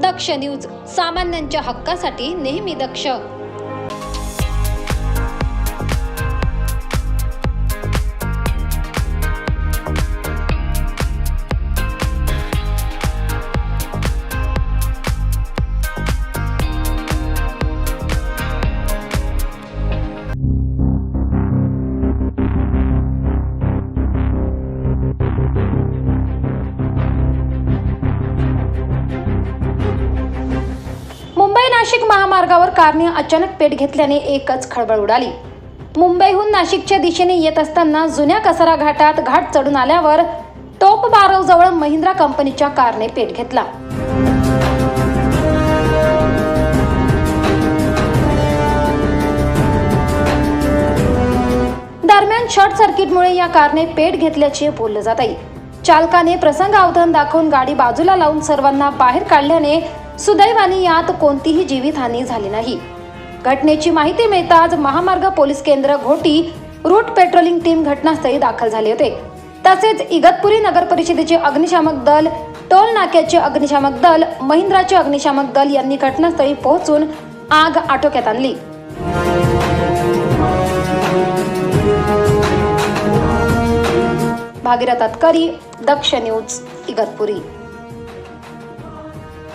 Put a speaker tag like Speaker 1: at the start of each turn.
Speaker 1: दक्ष news, सामान्यांच्या हक्कासाठी नेहमी दक्ष. मुंबई नाशिक महामार्गावर कारने अचानक पेट घेतल्याने एकच खळबळ उडाली. मुंबईहून नाशिकच्या दिशेने येत असताना जुन्या कसारा घाटात घाट चढून आल्यावर टोप बारवजवळ महिंद्रा कंपनीच्या कारने पेट घेतला. दरम्यान शॉर्ट सर्किटमुळे या कारने पेट घेतल्याचे बोलले जात आहे. चालकाने प्रसंगावधान दाखवून गाडी बाजूला लावून सर्वांना बाहेर काढल्याने सुदैवाने यात कोणतीही जीवितहानी झाली नाही. घटनेची माहिती मिळताच महामार्ग पोलीस केंद्र घोटी रूट पेट्रोलिंग टीम घटनास्थळी दाखल झाले होते. तसेच इगतपुरी नगर परिषदेचे अग्निशामक दल, टोल नाक्याचे अग्निशामक दल, महिंद्राचे अग्निशामक दल यांनी घटनास्थळी पोहोचून आग आटोक्यात आणली. भागीरथ अतकरी, दक्ष न्यूज, इगतपुरी.